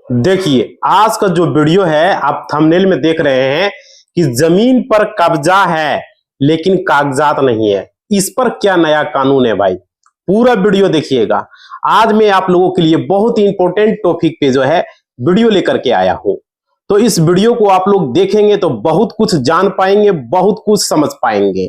देखिए, आज का जो वीडियो है आप थंबनेल में देख रहे हैं कि जमीन पर कब्जा है लेकिन कागजात नहीं है। इस पर क्या नया कानून है भाई? पूरा वीडियो देखिएगा। आज मैं आप लोगों के लिए बहुत ही इंपॉर्टेंट टॉपिक पे जो है वीडियो लेकर के आया हूं। तो इस वीडियो को आप लोग देखेंगे तो बहुत कुछ जान पाएंगे, बहुत कुछ समझ पाएंगे।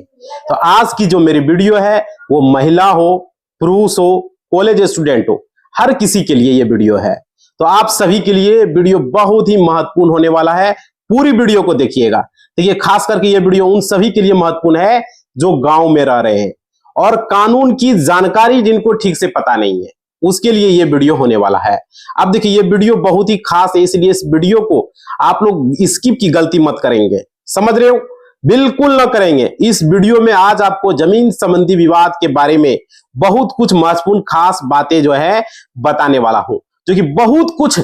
तो आज की जो मेरी वीडियो है वो महिला हो, पुरुष हो, कॉलेज स्टूडेंट हो, हर किसी के लिए ये वीडियो है। तो आप सभी के लिए वीडियो बहुत ही महत्वपूर्ण होने वाला है। पूरी वीडियो को देखिएगा। देखिए, खास करके ये वीडियो उन सभी के लिए महत्वपूर्ण है जो गांव में रह रहे हैं और कानून की जानकारी जिनको ठीक से पता नहीं है, उसके लिए ये वीडियो होने वाला है। अब देखिए, ये वीडियो बहुत ही खास है, इसलिए इस वीडियो को आप लोग स्किप की गलती मत करेंगे। समझ रहे हो? बिल्कुल ना करेंगे। इस वीडियो में आज आपको जमीन संबंधी विवाद के बारे में बहुत कुछ महत्वपूर्ण खास बातें जो है बताने वाला हूं, जो कि बहुत कुछ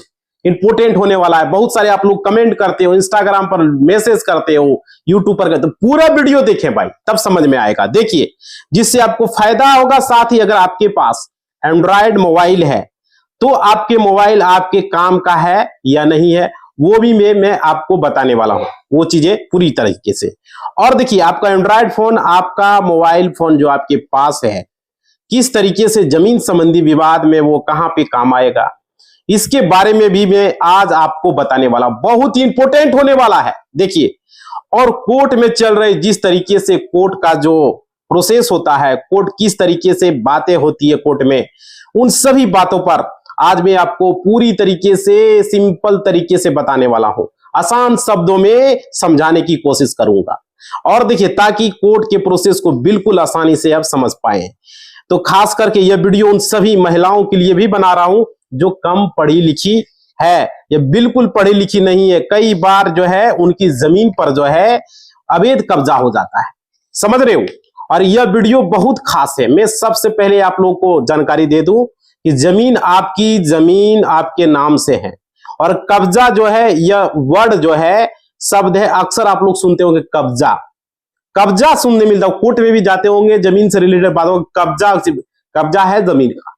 इंपोर्टेंट होने वाला है। बहुत सारे आप लोग कमेंट करते हो, इंस्टाग्राम पर मैसेज करते हो, यूट्यूब पर करते हो। पूरा वीडियो देखें भाई, तब समझ में आएगा। देखिए, जिससे आपको फायदा होगा। साथ ही अगर आपके पास एंड्रॉयड मोबाइल है तो आपके मोबाइल आपके काम का है या नहीं है, वो भी मैं आपको बताने वाला हूं, वो चीजें पूरी तरीके से। और देखिए, आपका एंड्रॉयड फोन, आपका मोबाइल फोन जो आपके पास है, किस तरीके से जमीन संबंधी विवाद में वो कहां पे काम आएगा, इसके बारे में भी मैं आज आपको बताने वाला हूं। बहुत ही इंपॉर्टेंट होने वाला है। देखिए, और कोर्ट में चल रहे जिस तरीके से कोर्ट का जो प्रोसेस होता है, कोर्ट किस तरीके से बातें होती है कोर्ट में, उन सभी बातों पर आज मैं आपको पूरी तरीके से सिंपल तरीके से बताने वाला हूं। आसान शब्दों में समझाने की कोशिश करूंगा। और देखिए, ताकि कोर्ट के प्रोसेस को बिल्कुल आसानी से आप समझ पाए। तो खास करके यह वीडियो उन सभी महिलाओं के लिए भी बना रहा हूं जो कम पढ़ी लिखी है, ये बिल्कुल पढ़ी लिखी नहीं है। कई बार जो है उनकी जमीन पर जो है अवैध कब्जा हो जाता है। समझ रहे हो? और यह वीडियो बहुत खास है। मैं सबसे पहले आप लोगों को जानकारी दे दूं कि जमीन आपके नाम से है। और कब्जा जो है, यह वर्ड जो है, शब्द है, अक्सर आप लोग सुनते होंगे कब्जा। कब्जा सुनने मिलता है, कोर्ट में भी जाते होंगे, जमीन से रिलेटेड बातों, कब्जा है जमीन का,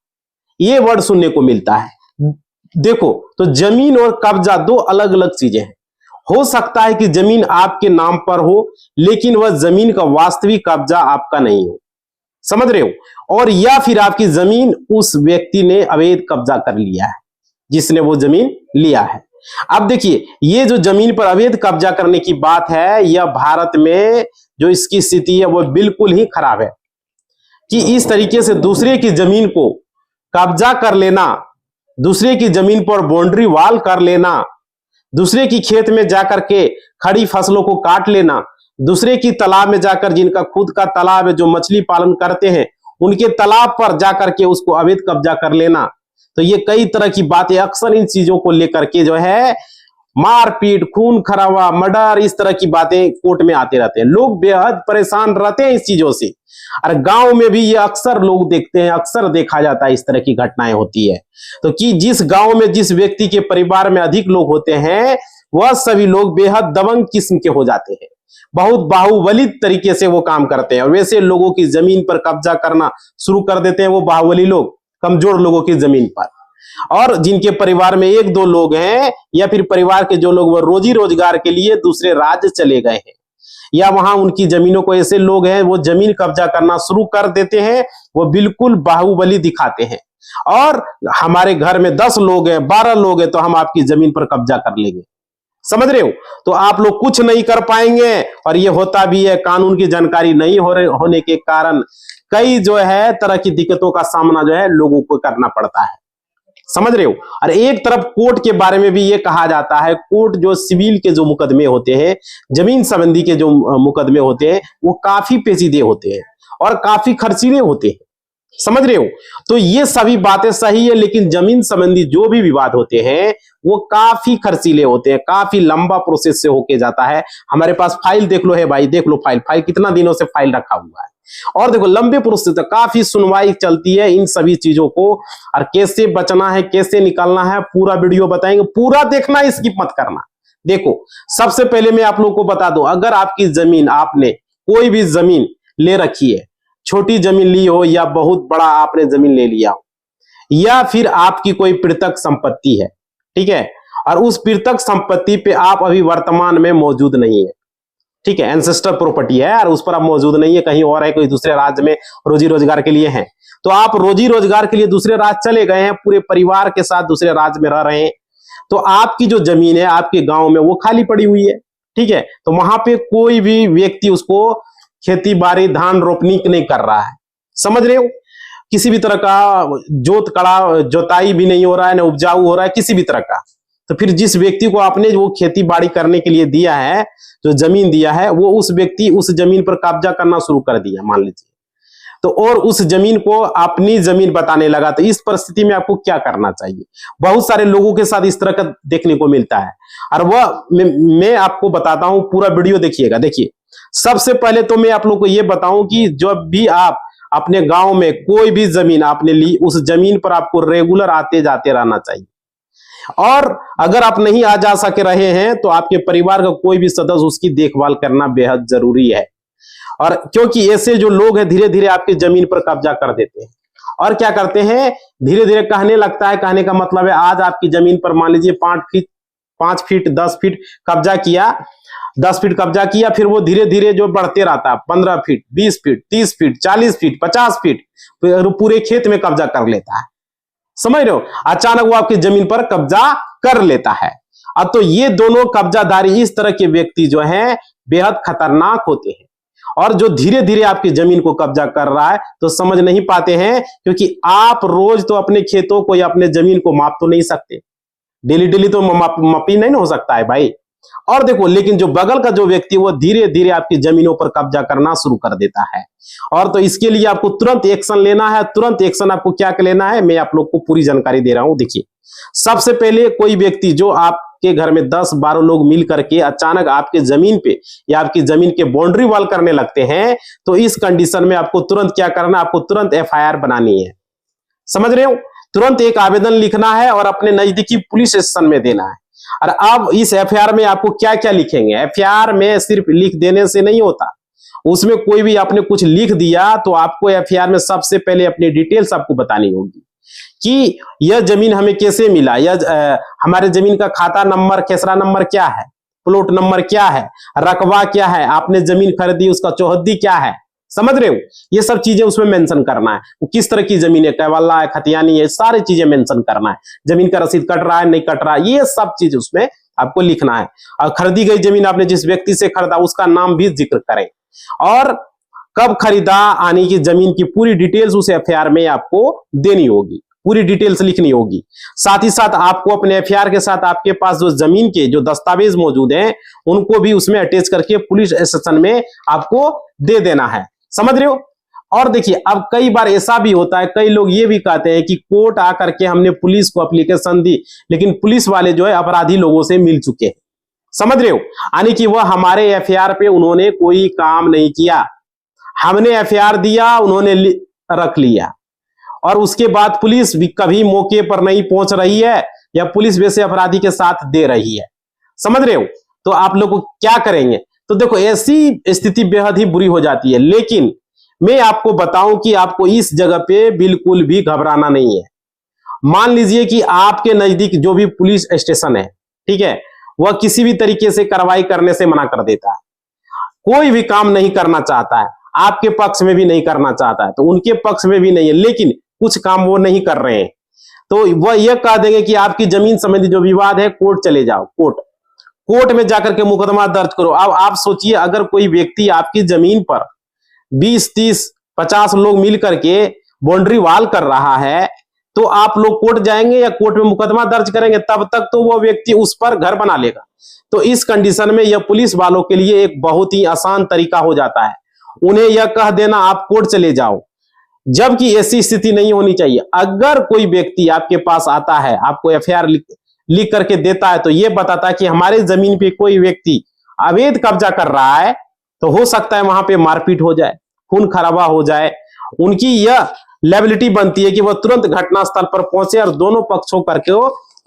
ये वर्ड सुनने को मिलता है। देखो, तो जमीन और कब्जा दो अलग अलग चीजें हैं। हो सकता है कि जमीन आपके नाम पर हो लेकिन वह जमीन का वास्तविक कब्जा आपका नहीं हो। समझ रहे हो? और या फिर आपकी जमीन उस व्यक्ति ने अवैध कब्जा कर लिया है जिसने वो जमीन लिया है। अब देखिए, ये जो जमीन पर अवैध कब्जा करने की बात है, यह भारत में जो इसकी स्थिति है वो बिल्कुल ही खराब है। कि इस तरीके से दूसरे की जमीन को कब्जा कर लेना, दूसरे की जमीन पर बाउंड्री वॉल कर लेना, दूसरे की खेत में जाकर के खड़ी फसलों को काट लेना, दूसरे की तालाब में जाकर, जिनका खुद का तालाब है, जो मछली पालन करते हैं, उनके तालाब पर जाकर के उसको अवैध कब्जा कर लेना। तो ये कई तरह की बातें, अक्सर इन चीजों को लेकर के जो है मारपीट, खून खराबा, मर्डर, इस तरह की बातें कोर्ट में आते रहते हैं। लोग बेहद परेशान रहते हैं इस चीजों से। और गांव में भी ये अक्सर लोग देखते हैं, अक्सर देखा जाता है, इस तरह की घटनाएं होती है। तो कि जिस गांव में जिस व्यक्ति के परिवार में अधिक लोग होते हैं, वह सभी लोग बेहद दबंग किस्म के हो जाते हैं, बहुत बाहुबली तरीके से वो काम करते हैं। और वैसे लोगों की जमीन पर कब्जा करना शुरू कर देते हैं वो बाहुबली लोग, कमजोर लोगों की जमीन पर। और जिनके परिवार में एक दो लोग हैं, या फिर परिवार के जो लोग वो रोजी रोजगार के लिए दूसरे राज्य चले गए हैं, या वहां उनकी जमीनों को ऐसे लोग हैं वो जमीन कब्जा करना शुरू कर देते हैं, वो बिल्कुल बाहुबली दिखाते हैं। और हमारे घर में 10 लोग हैं, 12 लोग हैं, तो हम आपकी जमीन पर कब्जा कर लेंगे। समझ रहे हो? तो आप लोग कुछ नहीं कर पाएंगे। और ये होता भी है, कानून की जानकारी नहीं होने के कारण कई जो है तरह की दिक्कतों का सामना जो है लोगों को करना पड़ता है। समझ रहे हो? और एक तरफ कोर्ट के बारे में भी ये कहा जाता है, कोर्ट जो सिविल के जो मुकदमे होते हैं, जमीन संबंधी के जो मुकदमे होते हैं, वो काफी पेचीदे होते हैं और काफी खर्चीले होते हैं। समझ रहे हो? तो ये सभी बातें सही है, लेकिन जमीन संबंधी जो भी विवाद होते हैं वो काफी खर्चीले होते हैं, काफी लंबा प्रोसेस से होके जाता है। हमारे पास फाइल देख लो है भाई, देख लो फाइल कितना दिनों से फाइल रखा हुआ है। और देखो, लंबे प्रोसेस, काफी सुनवाई चलती है इन सभी चीजों को। और कैसे बचना है, कैसे निकालना है, पूरा वीडियो बताएंगे। पूरा देखना, स्किप मत करना। देखो, सबसे पहले मैं आप लोगों को बता दूं, अगर आपकी जमीन, आपने कोई भी जमीन ले रखी है, छोटी जमीन ली हो या बहुत बड़ा आपने जमीन ले लिया हो, या फिर आपकी कोई पृथक संपत्ति है, ठीक है, और उस पीड़ितक संपत्ति पे आप अभी वर्तमान में मौजूद नहीं है, ठीक है, एंसेस्टर प्रॉपर्टी है और उस पर आप मौजूद नहीं है, कहीं और है, कोई दूसरे राज्य में रोजी रोजगार के लिए है, तो आप रोजी रोजगार के लिए दूसरे राज्य चले गए हैं, पूरे परिवार के साथ दूसरे राज्य में रह रहे हैं, तो आपकी जो जमीन है आपके गांव में वो खाली पड़ी हुई है, ठीक है, तो वहां पे कोई भी व्यक्ति उसको खेती बाड़ी धान रोपनी नहीं कर रहा है, समझ रहे हो, किसी भी तरह का जोताई भी नहीं हो रहा है, ना उपजाऊ हो रहा है किसी भी तरह का। तो फिर जिस व्यक्ति को आपने वो खेती बाड़ी करने के लिए दिया है, जो जमीन दिया है, वो उस व्यक्ति उस जमीन पर कब्जा करना शुरू कर दिया मान लीजिए, तो और उस जमीन को अपनी जमीन बताने लगा, तो इस परिस्थिति में आपको क्या करना चाहिए? बहुत सारे लोगों के साथ इस तरह का देखने को मिलता है, और वह मैं आपको बताता हूं, पूरा वीडियो देखिएगा। देखिए, सबसे पहले तो मैं आप लोग को यह बताऊं कि जब भी आप अपने गांव में कोई भी जमीन आपने ली, उस जमीन पर आपको रेगुलर आते जाते रहना चाहिए, और अगर आप नहीं आ जा सके रहे हैं तो आपके परिवार का कोई भी सदस्य उसकी देखभाल करना बेहद जरूरी है। और क्योंकि ऐसे जो लोग हैं धीरे धीरे आपकी जमीन पर कब्जा कर देते हैं, और क्या करते हैं, धीरे धीरे कहने लगता है, कहने का मतलब है आज आपकी जमीन पर मान लीजिए 5 फीट 10 फीट कब्जा किया, 10 फीट कब्जा किया, फिर वो धीरे धीरे जो बढ़ते रहता है 15 feet 20 feet 30 feet 40 feet 50 feet पूरे खेत में कब्जा कर लेता है, समझ रहे हो, अचानक वो आपकी जमीन पर कब्जा कर लेता है। अब तो ये दोनों कब्जाधारी इस तरह के व्यक्ति जो हैं बेहद खतरनाक होते हैं, और जो धीरे धीरे आपकी जमीन को कब्जा कर रहा है तो समझ नहीं पाते हैं, क्योंकि आप रोज तो अपने खेतों को या अपने जमीन को माप तो नहीं सकते, डेली डेली तो मापी नहीं हो सकता है भाई। और देखो, लेकिन जो बगल का जो व्यक्ति वो धीरे धीरे आपकी जमीनों पर कब्जा करना शुरू कर देता है, और तो इसके लिए आपको तुरंत एक्शन लेना है। तुरंत एक्शन आपको क्या लेना है, मैं आप लोग को पूरी जानकारी दे रहा हूं। देखिए, सबसे पहले कोई व्यक्ति जो आपके घर में 10-12 लोग मिल करके अचानक आपके जमीन पे या आपकी जमीन के बाउंड्री वॉल करने लगते हैं, तो इस कंडीशन में आपको तुरंत क्या करना है, आपको तुरंत FIR बनानी है, समझ रहे हो, तुरंत एक आवेदन लिखना है और अपने नजदीकी पुलिस स्टेशन में देना है। और अब इस FIR में आपको क्या क्या लिखेंगे, FIR में सिर्फ लिख देने से नहीं होता, उसमें कोई भी आपने कुछ लिख दिया तो आपको FIR में सबसे पहले अपनी डिटेल्स आपको बतानी होगी कि यह जमीन हमें कैसे मिला, यह हमारे जमीन का खाता नंबर खेसरा नंबर क्या है, प्लॉट नंबर क्या है, रकबा क्या है, आपने जमीन खरीदी उसका चौहद्दी क्या है, समझ रहे हो, ये सब चीजें उसमें मेंशन करना है। वो किस तरह की जमीन है, कैवाला है, खतियानी है, सारी चीजें मेंशन करना है। जमीन का रसीद कट रहा है नहीं कट रहा है, ये सब चीज उसमें आपको लिखना है। और खरीदी गई जमीन आपने जिस व्यक्ति से खरीदा उसका नाम भी जिक्र करें, और कब खरीदा आने की जमीन की पूरी डिटेल्स उस FIR में आपको देनी होगी, पूरी डिटेल्स लिखनी होगी। साथ ही साथ आपको अपने FIR के साथ आपके पास जो जमीन के जो दस्तावेज मौजूद हैं उनको भी उसमें अटैच करके पुलिस स्टेशन में आपको दे देना है, समझ रहे हो। और देखिए, अब कई बार ऐसा भी होता है, कई लोग ये भी कहते हैं कि कोर्ट आकर के हमने पुलिस को एप्लीकेशन दी, लेकिन पुलिस वाले जो है अपराधी लोगों से मिल चुके हैं, समझ रहे हो, यानी कि वह हमारे FIR पे उन्होंने कोई काम नहीं किया, हमने FIR दिया उन्होंने रख लिया, और उसके बाद पुलिस भी कभी मौके पर नहीं पहुंच रही है या पुलिस वैसे अपराधी के साथ दे रही है, समझ रहे हो। तो आप लोग क्या करेंगे, तो देखो ऐसी स्थिति बेहद ही बुरी हो जाती है। लेकिन मैं आपको बताऊं कि आपको इस जगह पे बिल्कुल भी घबराना नहीं है। मान लीजिए कि आपके नजदीक जो भी पुलिस स्टेशन है, ठीक है, वह किसी भी तरीके से कार्रवाई करने से मना कर देता है, कोई भी काम नहीं करना चाहता है, आपके पक्ष में भी नहीं करना चाहता है, तो उनके पक्ष में भी नहीं है, लेकिन कुछ काम वो नहीं कर रहे हैं, तो वह यह कह देंगे कि आपकी जमीन संबंधी जो विवाद है कोर्ट चले जाओ, कोर्ट में जाकर के मुकदमा दर्ज करो। अब आप सोचिए, अगर कोई व्यक्ति आपकी जमीन पर 20, 30, 50 लोग मिल करके बाउंड्री वॉल कर रहा है, तो आप लोग कोर्ट जाएंगे या कोर्ट में मुकदमा दर्ज करेंगे, तब तक तो वो व्यक्ति उस पर घर बना लेगा। तो इस कंडीशन में यह पुलिस वालों के लिए एक बहुत ही आसान तरीका हो जाता है, उन्हें यह कह देना आप कोर्ट चले जाओ, जबकि ऐसी स्थिति नहीं होनी चाहिए। अगर कोई व्यक्ति आपके पास आता है, आपको FIR लिख करके देता है, तो यह बताता है कि हमारे जमीन पे कोई व्यक्ति अवैध कब्जा कर रहा है, तो हो सकता है वहां पे मारपीट हो जाए, खून खराबा हो जाए, उनकी यह लायबिलिटी बनती है कि वह तुरंत घटनास्थल पर पहुंचे और दोनों पक्षों करके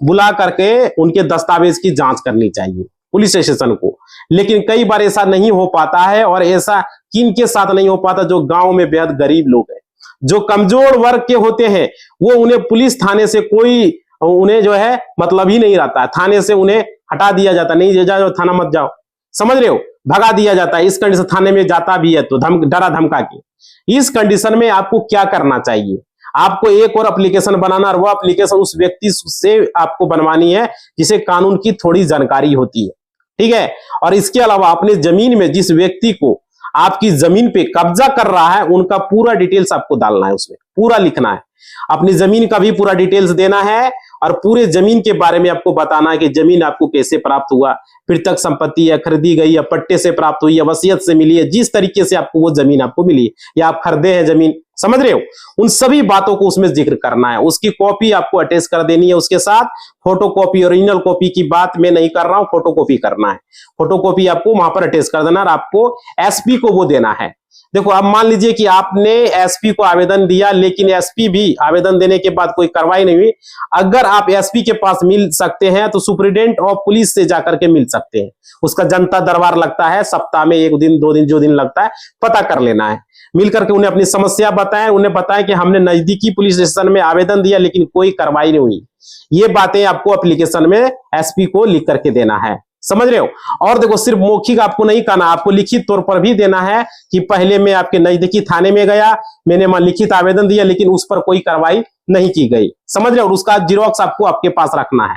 बुला करके उनके दस्तावेज की जांच करनी चाहिए पुलिस स्टेशन को। लेकिन कई बार ऐसा नहीं हो पाता है, और ऐसा किन के साथ नहीं हो पाता, जो गांव में बेहद गरीब लोग हैं, जो कमजोर वर्ग के होते हैं, वो उन्हें पुलिस थाने से कोई उन्हें जो है मतलब ही नहीं रहता है, थाने से उन्हें हटा दिया जाता, नहीं जाओ थाना मत जाओ, समझ रहे हो, भगा दिया जाता है। इस कंडीशन थाने में जाता भी है तो डरा धमका के। इस कंडीशन में आपको क्या करना चाहिए, आपको एक और एप्लीकेशन बनाना, और वो एप्लीकेशन उस व्यक्ति से आपको बनवानी है जिसे कानून की थोड़ी जानकारी होती है, ठीक है। और इसके अलावा अपने जमीन में जिस व्यक्ति को आपकी जमीन पे कब्जा कर रहा है उनका पूरा डिटेल्स आपको डालना है, उसमें पूरा लिखना है, अपनी जमीन का भी पूरा डिटेल्स देना है, और पूरे जमीन के बारे में आपको बताना है कि जमीन आपको कैसे प्राप्त हुआ, पृथक संपत्ति है, खरीदी गई है, पट्टे से प्राप्त हुई है, वसीयत से मिली है, जिस तरीके से आपको वो जमीन आपको मिली है या आप खरीदे हैं जमीन, समझ रहे हो, उन सभी बातों को उसमें जिक्र करना है। उसकी कॉपी आपको अटैच कर देनी है, उसके साथ फोटो कॉपी, ओरिजिनल कॉपी की बात मैं नहीं कर रहा हूं, फोटो कॉपी करना है, फोटो कॉपी आपको वहां पर अटैच कर देना, और आपको एसपी को वो देना है। देखो अब मान लीजिए कि आपने एसपी को आवेदन दिया, लेकिन एसपी भी आवेदन देने के बाद कोई कार्रवाई नहीं हुई, अगर आप एसपी के पास मिल सकते हैं तो सुप्रीडेंट ऑफ पुलिस से जाकर के मिल सकते हैं। उसका जनता दरबार लगता है, सप्ताह में 1 दिन 2 दिन जो दिन लगता है पता कर लेना है, मिलकर के उन्हें अपनी समस्या बताएं, उन्हें बताएं कि हमने नजदीकी पुलिस स्टेशन में आवेदन दिया लेकिन कोई कार्रवाई नहीं हुई। ये बातें आपको एप्लीकेशन में एसपी को लिख करके देना है, समझ रहे हो। और देखो सिर्फ मौखिक आपको नहीं कहना, आपको लिखित तौर पर भी देना है कि पहले मैं आपके नजदीकी थाने में गया, मैंने लिखित आवेदन दिया लेकिन उस पर कोई कार्रवाई नहीं की गई, समझ रहे हो, और उसका जीरोक्स आपको आपके पास रखना है।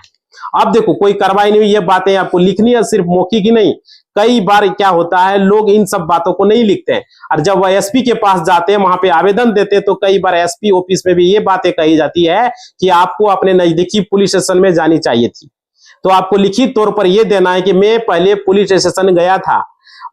अब देखो कोई कार्रवाई नहीं हुई, ये बातें आपको लिखनी है, सिर्फ मौखिक ही नहीं। कई बार क्या होता है, लोग इन सब बातों को नहीं लिखते हैं, और जब वह एसपी के पास जाते हैं, वहां पे आवेदन देते हैं, तो कई बार एसपी ऑफिस में भी ये बातें कही जाती है कि आपको अपने नजदीकी पुलिस स्टेशन में जानी चाहिए थी। तो आपको लिखित तौर पर यह देना है कि मैं पहले पुलिस स्टेशन गया था,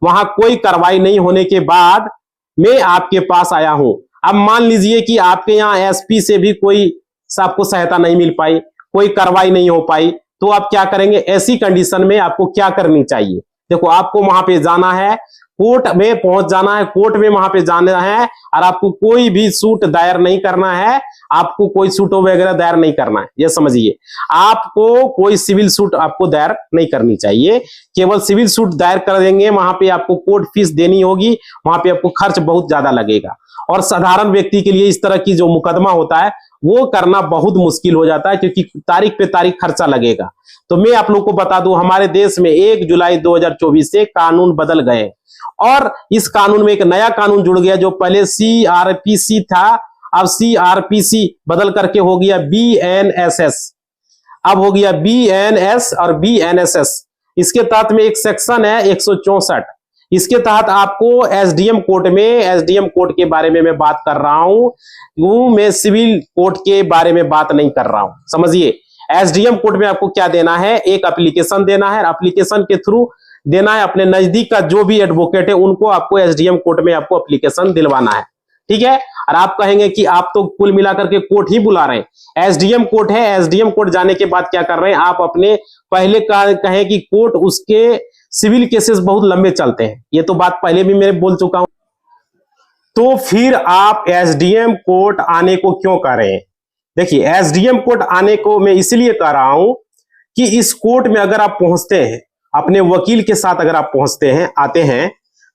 वहां कोई कार्रवाई नहीं होने के बाद मैं आपके पास आया हूं। अब मान लीजिए कि आपके यहाँ एसपी से भी कोई आपको सहायता नहीं मिल पाई, कोई कार्रवाई नहीं हो पाई, तो आप क्या करेंगे, ऐसी कंडीशन में आपको क्या करनी चाहिए। देखो आपको वहां पे जाना है, कोर्ट में पहुंच जाना है, कोर्ट में वहां पे जाना है, और आपको कोई भी सूट दायर नहीं करना है, आपको कोई सूट वगैरह दायर नहीं करना है, ये समझिए। आपको कोई सिविल सूट आपको दायर नहीं करनी चाहिए, केवल सिविल सूट दायर कर देंगे, वहां पे आपको कोर्ट फीस देनी होगी, वहां पे आपको खर्च बहुत ज्यादा लगेगा, और साधारण व्यक्ति के लिए इस तरह की जो मुकदमा होता है वो करना बहुत मुश्किल हो जाता है, क्योंकि तारीख पे तारीख खर्चा लगेगा। तो मैं आप लोग को बता दूं, हमारे देश में 1 जुलाई 2024 से कानून बदल गए, और इस कानून में एक नया कानून जुड़ गया, जो पहले सीआरपीसी था, अब सीआरपीसी बदल करके हो गया बीएनएसएस, अब हो गया बीएनएस और बीएनएसएस। इसके तहत में एक सेक्शन है 164, इसके तहत आपको एसडीएम कोर्ट में, एसडीएम कोर्ट के बारे में मैं बात कर रहा हूं, मैं सिविल कोर्ट के बारे में बात नहीं कर रहा हूं, समझिए। एसडीएम कोर्ट में आपको क्या देना है, एक एप्लीकेशन देना है, एप्लीकेशन के थ्रू देना है, अपने नजदीक का जो भी एडवोकेट है उनको आपको एसडीएम कोर्ट में आपको एप्लीकेशन दिलवाना है, ठीक है। और आप कहेंगे कि आप तो कुल मिलाकर के कोर्ट ही बुला रहे हैं, एसडीएम कोर्ट है, एसडीएम कोर्ट जाने के बाद क्या कर रहे हैं आप, अपने पहले कहें कि कोर्ट उसके सिविल केसेस बहुत लंबे चलते हैं, ये तो बात पहले भी मैं बोल चुका हूं, तो फिर आप एसडीएम कोर्ट आने को क्यों कर रहे हैं। देखिए एसडीएम कोर्ट आने को मैं इसलिए कह रहा हूं कि इस कोर्ट में अगर आप पहुंचते हैं, अपने वकील के साथ अगर आप पहुंचते हैं, आते हैं,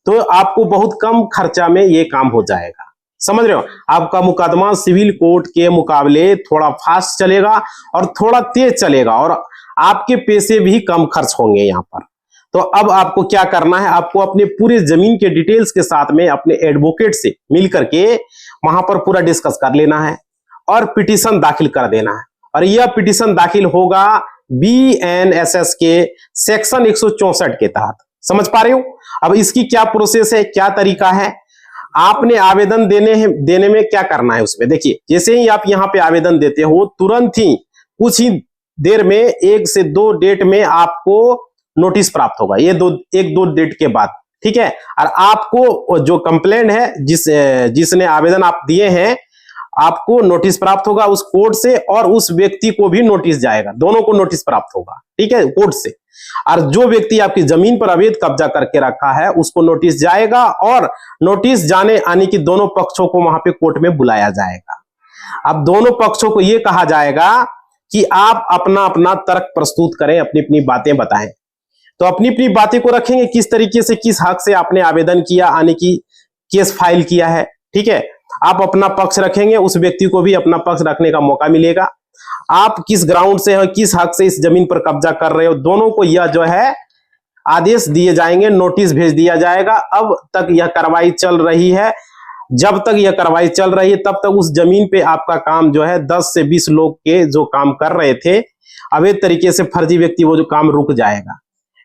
तो आपको बहुत कम खर्चा में ये काम हो जाएगा, समझ रहे हो। आपका मुकदमा सिविल कोर्ट के मुकाबले थोड़ा फास्ट चलेगा और थोड़ा तेज चलेगा, और आपके पैसे भी कम खर्च होंगे यहां पर। तो अब आपको क्या करना है, आपको अपने पूरे जमीन के डिटेल्स के साथ में अपने एडवोकेट से मिलकर के वहां पर पूरा डिस्कस कर लेना है, और पिटीशन दाखिल कर देना है, और यह पिटीशन दाखिल होगा बीएनएसएस के सेक्शन 164 के तहत, समझ पा रहे हो। अब इसकी क्या प्रोसेस है, क्या तरीका है, आपने आवेदन देने में क्या करना है उसमें, देखिए जैसे ही आप यहाँ पे आवेदन देते हो, तुरंत ही कुछ ही देर में 1 से 2 डेट में आपको नोटिस प्राप्त होगा, ये 1-2 डेट के बाद, ठीक है। और आपको जो कंप्लेंट है, जिसने आवेदन आप दिए हैं, आपको नोटिस प्राप्त होगा उस कोर्ट से, और उस व्यक्ति को भी नोटिस जाएगा, दोनों को नोटिस प्राप्त होगा, ठीक है, कोर्ट से। और जो व्यक्ति आपकी जमीन पर अवैध कब्जा करके रखा है उसको नोटिस जाएगा, और नोटिस जाने आने की दोनों पक्षों को वहां पे कोर्ट में बुलाया जाएगा। अब दोनों पक्षों को यह कहा जाएगा कि आप अपना अपना तर्क प्रस्तुत करें, अपनी अपनी बातें बताएं। तो अपनी अपनी बातें को रखेंगे, किस तरीके से, किस हक से आपने आवेदन किया, आने की केस फाइल किया है, ठीक है। आप अपना पक्ष रखेंगे, उस व्यक्ति को भी अपना पक्ष रखने का मौका मिलेगा। आप किस ग्राउंड से हो, किस हक से इस जमीन पर कब्जा कर रहे हो, दोनों को यह जो है आदेश दिए जाएंगे, नोटिस भेज दिया जाएगा। अब तक यह कार्रवाई चल रही है, जब तक यह कार्रवाई चल रही है तब तक उस जमीन पे आपका काम जो है 10 से 20 लोग के जो काम कर रहे थे अवैध तरीके से, फर्जी व्यक्ति, वो जो काम रुक जाएगा।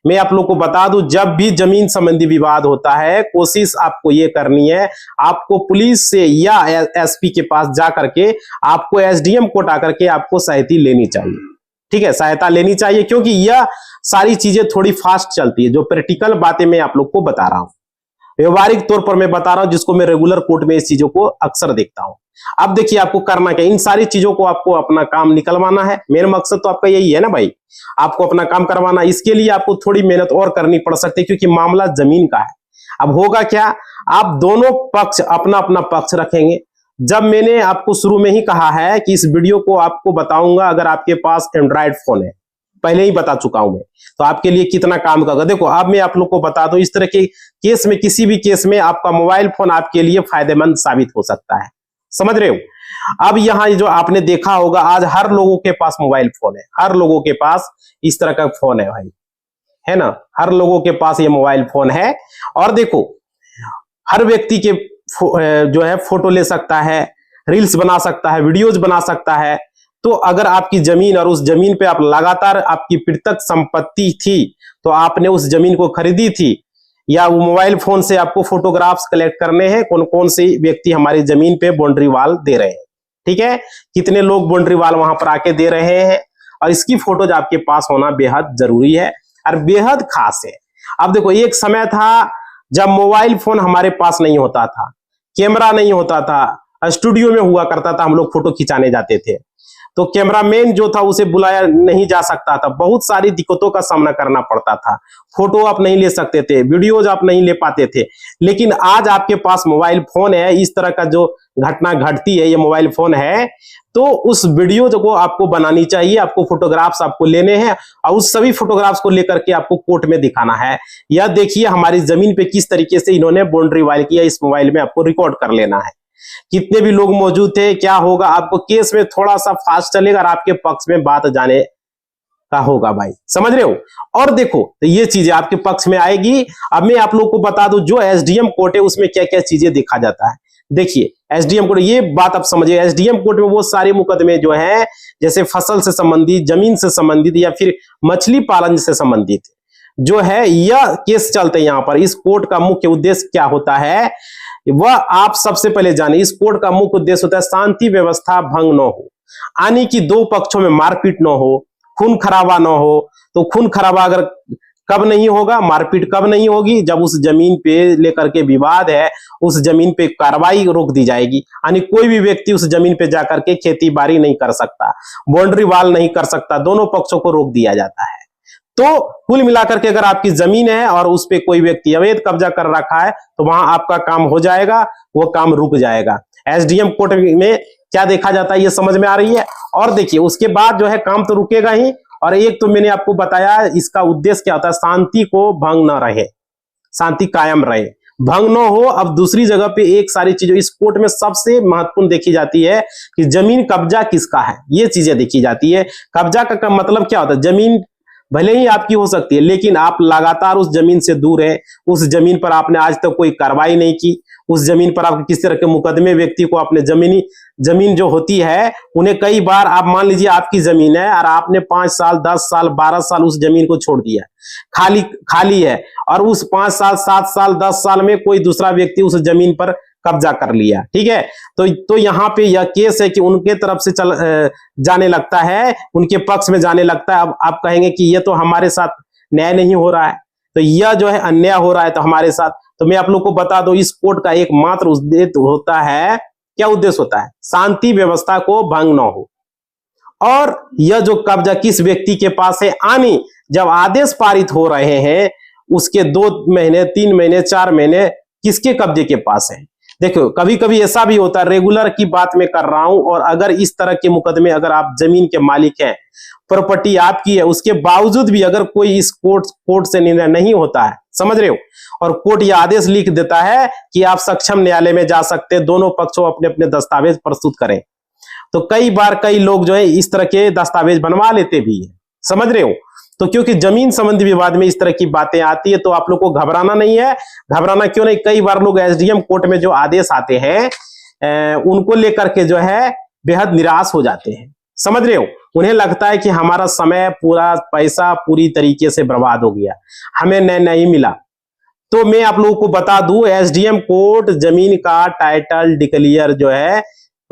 मैं आप लोग को बता दूं, जब भी जमीन संबंधी विवाद होता है, कोशिश आपको ये करनी है, आपको पुलिस से या एसपी के पास जा करके आपको एसडीएम कोर्ट आकर के आपको सहायता लेनी चाहिए। ठीक है, सहायता लेनी चाहिए, क्योंकि यह सारी चीजें थोड़ी फास्ट चलती है। जो प्रैक्टिकल बातें मैं आप लोग को बता रहा हूं, व्यवहारिक तौर पर मैं बता रहा हूं, जिसको मैं रेगुलर कोर्ट में इस चीजों को अक्सर देखता हूं। अब देखिए आपको करना क्या, इन सारी चीजों को आपको अपना काम निकलवाना है। मेरा मकसद तो आपका यही है ना भाई, आपको अपना काम करवाना। इसके लिए आपको थोड़ी मेहनत और करनी पड़ सकती है, क्योंकि मामला जमीन का है। अब होगा क्या, आप दोनों पक्ष अपना अपना पक्ष रखेंगे। जब मैंने आपको शुरू में ही कहा है कि इस वीडियो को आपको बताऊंगा अगर आपके पास एंड्रॉइड फोन है, पहले ही बता चुका हूं मैं, तो आपके लिए कितना काम करेगा। देखो अब मैं आप लोग को बता दूं, इस तरह के केस में, किसी भी केस में आपका मोबाइल फोन आपके लिए फायदेमंद साबित हो सकता है, समझ रहे हो। अब यहां जो आपने देखा होगा, आज हर लोगों के पास मोबाइल फोन है, हर लोगों के पास इस तरह का फोन है भाई, है ना, हर लोगों के पास ये मोबाइल फोन है। और देखो हर व्यक्ति के जो है फोटो ले सकता है, रील्स बना सकता है, वीडियोज बना सकता है। तो अगर आपकी जमीन और उस जमीन पे आप लगातार, आपकी पृथक संपत्ति थी, तो आपने उस जमीन को खरीदी थी, या वो मोबाइल फोन से आपको फोटोग्राफ्स कलेक्ट करने हैं, कौन कौन से व्यक्ति हमारी जमीन पे बाउंड्री वाल दे रहे हैं, ठीक है, कितने लोग बाउंड्री वाल वहां पर आके दे रहे हैं, और इसकी फोटोज आपके पास होना बेहद जरूरी है और बेहद खास है। अब देखो एक समय था जब मोबाइल फोन हमारे पास नहीं होता था, कैमरा नहीं होता था, स्टूडियो में हुआ करता था, हम लोग फोटो खिंचाने जाते थे, तो कैमरामैन जो था उसे बुलाया नहीं जा सकता था, बहुत सारी दिक्कतों का सामना करना पड़ता था, फोटो आप नहीं ले सकते थे, वीडियोज आप नहीं ले पाते थे। लेकिन आज आपके पास मोबाइल फोन है, इस तरह का जो घटना घटती है ये मोबाइल फोन है, तो उस वीडियो को आपको बनानी चाहिए, आपको फोटोग्राफ्स आपको लेने हैं, और उस सभी फोटोग्राफ्स को लेकर के आपको कोर्ट में दिखाना है। यह देखिए हमारी जमीन पे किस तरीके से इन्होंने बाउंड्री वाल किया, इस मोबाइल में आपको रिकॉर्ड कर लेना है, कितने भी लोग मौजूद थे, क्या होगा। आपको केस में थोड़ा सा फास्ट चलेगा और आपके पक्ष में बात जाने का होगा भाई, समझ रहे हो। और देखो तो ये चीजें आपके पक्ष में आएगी। अब मैं आप लोग को बता दूं, जो एसडीएम कोर्ट है उसमें क्या क्या चीजें देखा जाता है। देखिए एसडीएम कोर्ट, ये बात आप समझिए, एसडीएम कोर्ट में वो सारे मुकदमे जो है, जैसे फसल से संबंधित, जमीन से संबंधित, या फिर मछली पालन से संबंधित जो है, यह केस चलते हैं यहाँ पर। इस कोर्ट का मुख्य उद्देश्य क्या होता है, वह आप सबसे पहले जाने। इस कोर्ट का मुख्य उद्देश्य होता है शांति व्यवस्था भंग न हो, यानी कि दो पक्षों में मारपीट न हो, खून खराबा न हो। तो खून खराबा अगर कब नहीं होगा, मारपीट कब नहीं होगी, जब उस जमीन पे लेकर के विवाद है, उस जमीन पे कार्रवाई रोक दी जाएगी। यानी कोई भी व्यक्ति उस जमीन पे जाकर के खेती बाड़ी नहीं कर सकता, बाउंड्री वाल नहीं कर सकता, दोनों पक्षों को रोक दिया जाता है। तो कुल मिलाकर के अगर आपकी जमीन है और उस पे कोई व्यक्ति अवैध कब्जा कर रखा है, तो वहां आपका काम हो जाएगा, वो काम रुक जाएगा। एसडीएम कोर्ट में क्या देखा जाता है ये समझ में आ रही है। और देखिए उसके बाद जो है काम तो रुकेगा ही, और एक तो मैंने आपको बताया इसका उद्देश्य क्या होता है, शांति को भंग न रहे, शांति कायम रहे, भंग न हो। अब दूसरी जगह पे एक सारी चीजें इस कोर्ट में सबसे महत्वपूर्ण देखी जाती है कि जमीन कब्जा किसका है, ये चीजें देखी जाती है। कब्जा का मतलब क्या होता है, जमीन भले ही आपकी हो सकती है, लेकिन आप लगातार उस जमीन से दूर हैं, उस जमीन पर आपने आज तक कोई कार्रवाई नहीं की, उस जमीन पर आप किस तरह के मुकदमे, व्यक्ति को आपने जमीन जो होती है उन्हें कई बार, आप मान लीजिए आपकी जमीन है और आपने 5 साल 10 साल 12 साल उस जमीन को छोड़ दिया, खाली है, और उस 5 साल 7 साल 10 साल में कोई दूसरा व्यक्ति उस जमीन पर कब्जा कर लिया, ठीक है। तो यहाँ पे यह केस है कि उनके तरफ से जाने लगता है, उनके पक्ष में जाने लगता है। अब आप कहेंगे कि ये तो हमारे साथ न्याय नहीं हो रहा है, तो यह जो है अन्याय हो रहा है तो हमारे साथ। तो मैं आप लोग को बता दूं, इस कोर्ट का एकमात्र उद्देश्य होता है, क्या उद्देश्य होता है, शांति व्यवस्था को भंग न हो। और यह जो कब्जा किस व्यक्ति के पास है, आनी जब आदेश पारित हो रहे हैं उसके 2 महीने 3 महीने 4 महीने किसके कब्जे के पास है। देखो कभी कभी ऐसा भी होता है, रेगुलर की बात मैं कर रहा हूं, और अगर इस तरह के मुकदमे, अगर आप जमीन के मालिक हैं, प्रॉपर्टी आपकी है, उसके बावजूद भी अगर कोई इस कोर्ट से निर्णय नहीं होता है, समझ रहे हो, और कोर्ट यह आदेश लिख देता है कि आप सक्षम न्यायालय में जा सकते हैं, दोनों पक्षों अपने अपने दस्तावेज प्रस्तुत करें, तो कई बार कई लोग जो है इस तरह के दस्तावेज बनवा लेते भी है, समझ रहे हो। तो क्योंकि जमीन संबंधी विवाद में इस तरह की बातें आती है तो आप लोग को घबराना नहीं है। घबराना क्यों नहीं, कई बार लोग एसडीएम कोर्ट में जो आदेश आते हैं उनको लेकर के जो है बेहद निराश हो जाते हैं, समझ रहे हो। उन्हें लगता है कि हमारा समय, पूरा पैसा पूरी तरीके से बर्बाद हो गया, हमें नहीं मिला। तो मैं आप लोगों को बता दूं, एसडीएम कोर्ट जमीन का टाइटल डिक्लेयर जो है,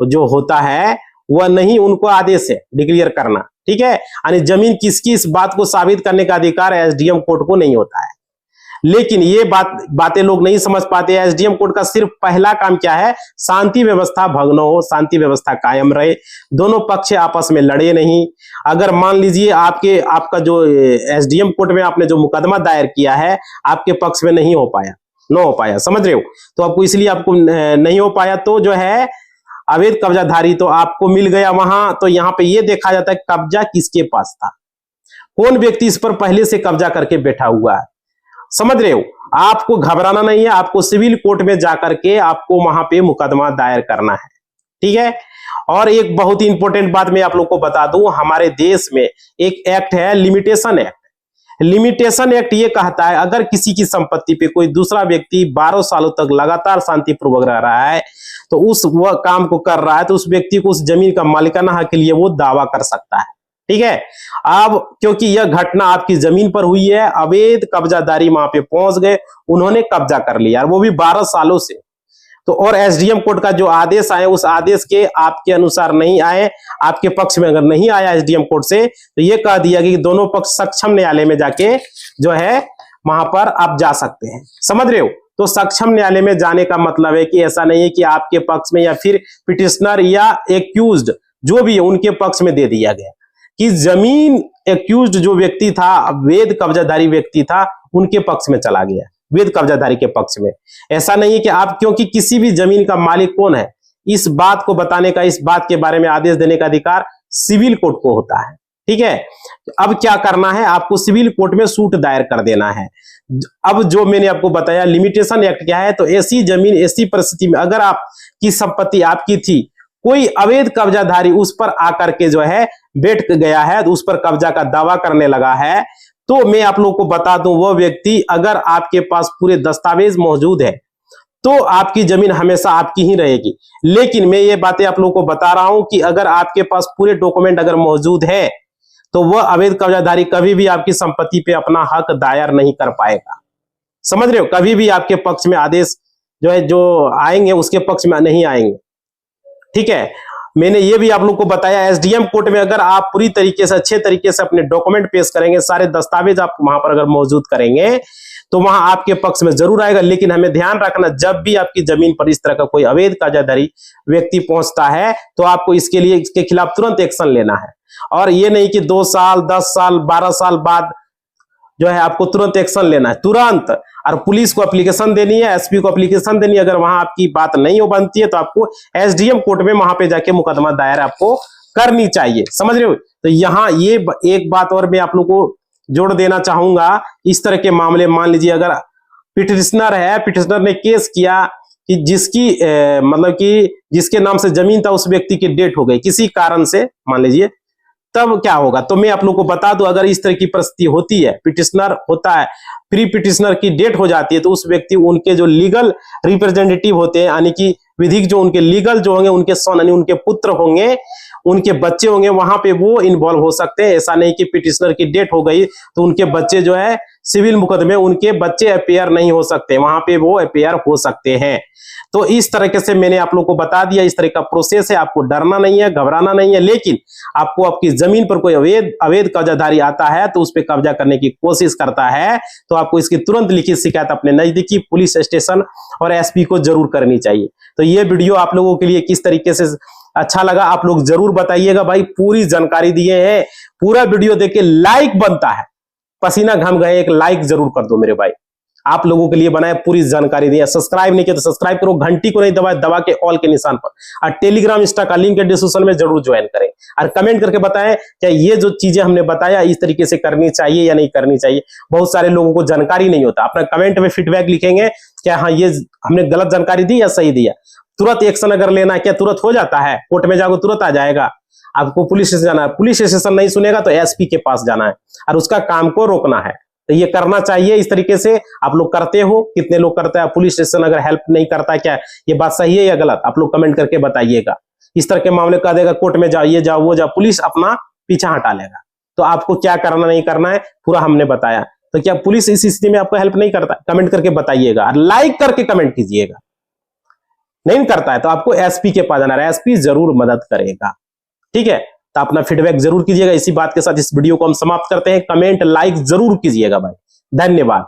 जो होता है वह नहीं उनको आदेश है डिक्लेयर करना, ठीक है। यानी जमीन किसकी, इस बात को साबित करने का अधिकार एसडीएम कोर्ट को नहीं होता है। लेकिन ये बातें लोग नहीं समझ पाते। एसडीएम कोर्ट का सिर्फ पहला काम क्या है, शांति व्यवस्था भंग न हो, शांति व्यवस्था कायम रहे, दोनों पक्ष आपस में लड़े नहीं। अगर मान लीजिए आपका जो एसडीएम कोर्ट में आपने जो मुकदमा दायर किया है आपके पक्ष में नहीं हो पाया, समझ रहे हो, तो आपको इसलिए आपको नहीं हो पाया, तो जो है अवैध कब्जाधारी तो आपको मिल गया वहां। तो यहाँ पे ये देखा जाता है कब्जा किसके पास था, कौन व्यक्ति इस पर पहले से कब्जा करके बैठा हुआ है, समझ रहे हो। आपको घबराना नहीं है, आपको सिविल कोर्ट में जाकर के आपको वहां पे मुकदमा दायर करना है, ठीक है। और एक बहुत ही इंपॉर्टेंट बात मैं आप लोग को बता दूं, हमारे देश में एक एक्ट है लिमिटेशन एक्ट। लिमिटेशन एक्ट ये कहता है अगर किसी की संपत्ति पे कोई दूसरा व्यक्ति 12 सालों तक लगातार शांतिपूर्वक रह रहा है, तो उस वह काम को कर रहा है, तो उस व्यक्ति को उस जमीन का मालिकाना हक के लिए वो दावा कर सकता है, ठीक है। अब क्योंकि यह घटना आपकी जमीन पर हुई है, अवैध कब्जादारी वहां पे पहुंच गए, उन्होंने कब्जा कर लिया, वो भी 12 सालों से। तो और एसडीएम कोर्ट का जो आदेश आए उस आदेश के आपके अनुसार नहीं आए, आपके पक्ष में अगर नहीं आया एसडीएम कोर्ट से, तो ये कह दिया कि दोनों पक्ष सक्षम न्यायालय में जाके जो है वहां पर आप जा सकते हैं, समझ रहे हो। तो सक्षम न्यायालय में जाने का मतलब है कि ऐसा नहीं है कि आपके पक्ष में या फिर पिटिशनर या एक्यूज्ड जो भी है उनके पक्ष में दे दिया गया कि जमीन एक्यूज्ड जो व्यक्ति था, अवैध कब्जाधारी व्यक्ति था, उनके पक्ष में चला गया, वैध कब्जाधारी के पक्ष में। ऐसा नहीं है कि आप, क्योंकि किसी भी जमीन का मालिक कौन है इस बात को बताने का, इस बात के बारे में आदेश देने का अधिकार सिविल कोर्ट को होता है, ठीक है। अब क्या करना है, आपको सिविल कोर्ट में सूट दायर कर देना है। अब जो मैंने आपको बताया लिमिटेशन एक्ट क्या है, तो ऐसी जमीन, ऐसी परिस्थिति में अगर आपकी संपत्ति आपकी थी, कोई अवैध कब्जाधारी उस पर आकर के जो है बैठ गया है, उस पर कब्जा का दावा करने लगा है, तो मैं आप लोगों को बता दूं वह व्यक्ति, अगर आपके पास पूरे दस्तावेज मौजूद है तो आपकी जमीन हमेशा आपकी ही रहेगी। लेकिन मैं ये बातें आप लोगों को बता रहा हूं कि अगर आपके पास पूरे डॉक्यूमेंट अगर मौजूद है तो वह अवैध कब्जाधारी कभी भी आपकी संपत्ति पे अपना हक दायर नहीं कर पाएगा, समझ रहे हो। कभी भी आपके पक्ष में आदेश जो है जो आएंगे उसके पक्ष में नहीं आएंगे, ठीक है। मैंने ये भी आप लोग को बताया एसडीएम कोर्ट में अगर आप पूरी तरीके से, अच्छे तरीके से अपने डॉक्यूमेंट पेश करेंगे, सारे दस्तावेज आप वहां पर अगर मौजूद करेंगे तो वहां आपके पक्ष में जरूर आएगा। लेकिन हमें ध्यान रखना, जब भी आपकी जमीन पर इस तरह का कोई अवैध कब्जाधारी व्यक्ति पहुंचता है तो आपको इसके लिए, इसके खिलाफ तुरंत एक्शन लेना है। और ये नहीं कि 2 साल, 10 साल, 12 साल बाद जो है आपको तुरंत एक्शन लेना है, तुरंत। और पुलिस को एप्लीकेशन देनी है, एसपी को एप्लीकेशन देनी है। अगर वहां आपकी बात नहीं हो बनती है तो आपको एसडीएम कोर्ट में वहां पे जाके मुकदमा दायर आपको करनी चाहिए, समझ रहे हो। तो यहाँ ये एक बात और मैं आप लोगों को जोड़ देना चाहूंगा, इस तरह के मामले, मान लीजिए अगर पिटिशनर है, पिटिशनर ने केस किया कि जिसकी मतलब कि जिसके नाम से जमीन था उस व्यक्ति की डेथ हो गई किसी कारण से, मान लीजिए, तब क्या होगा। तो मैं आप लोगों को बता दूं, अगर इस तरह की परिस्थिति होती है, पिटिशनर होता है, प्री पिटिशनर की डेथ हो जाती है, तो उस व्यक्ति, उनके जो लीगल रिप्रेजेंटेटिव होते हैं, यानी कि विधिक जो उनके लीगल जो होंगे, उनके सन यानी उनके पुत्र होंगे, उनके बच्चे होंगे, वहां पे वो इन्वॉल्व हो सकते हैं। ऐसा नहीं कि पिटिशनर की डेथ हो गई तो उनके बच्चे जो है सिविल मुकदमे, उनके बच्चे अपीयर नहीं हो सकते, वहां पे वो अपीयर हो सकते हैं। तो इस तरीके से मैंने आप लोगों को बता दिया, इस तरह का प्रोसेस है, आपको डरना नहीं है, घबराना नहीं है। लेकिन आपको आपकी जमीन पर कोई अवैध कब्जाधारी आता है तो उस पर कब्जा करने की कोशिश करता है, तो आपको इसकी तुरंत लिखित शिकायत अपने नजदीकी पुलिस स्टेशन और एसपी को जरूर करनी चाहिए। तो ये वीडियो आप लोगों के लिए किस तरीके से अच्छा लगा आप लोग जरूर बताइएगा। भाई पूरी जानकारी दिए हैं, पूरा वीडियो देख के लाइक बनता है, पसीना घम गए, एक लाइक जरूर कर दो मेरे भाई। आप लोगों के लिए बनाए, पूरी जानकारी दी है। सब्सक्राइब नहीं किया तो सब्सक्राइब करो, घंटी को नहीं दबाए, दबा के ऑल के निशान पर। और टेलीग्राम, इंस्टा का लिंक है डिस्क्रिप्शन में, जरूर ज्वाइन करें। और कमेंट करके बताएं क्या ये जो चीजें हमने बताया इस तरीके से करनी चाहिए या नहीं करनी चाहिए। बहुत सारे लोगों को जानकारी नहीं होता, अपना कमेंट में फीडबैक लिखेंगे क्या हाँ ये हमने गलत जानकारी दी या सही दिया, तुरंत एक्शन अगर लेना है क्या तुरंत हो जाता है, कोर्ट में जाओगे तुरंत आ जाएगा। आपको पुलिस स्टेशन जाना है, पुलिस स्टेशन नहीं सुनेगा तो एसपी के पास जाना है और उसका काम को रोकना है। तो ये करना चाहिए, इस तरीके से आप लोग करते हो, कितने लोग करते हैं? पुलिस स्टेशन अगर हेल्प नहीं करता, क्या ये बात सही है या गलत, आप लोग कमेंट करके बताइएगा। इस तरह के मामले कह देगा कोर्ट में जाओ, ये जाओ वो जाओ, पुलिस अपना पीछा हटा लेगा। तो आपको क्या करना नहीं करना है पूरा हमने बताया। तो क्या पुलिस इस स्थिति में आपको हेल्प नहीं करता? कमेंट करके बताइएगा और लाइक करके कमेंट कीजिएगा। नहीं करता है तो आपको एसपी के पास जाना है, एसपी जरूर मदद करेगा। ठीक है, तो अपना फीडबैक जरूर कीजिएगा। इसी बात के साथ इस वीडियो को हम समाप्त करते हैं। कमेंट लाइक जरूर कीजिएगा भाई। धन्यवाद।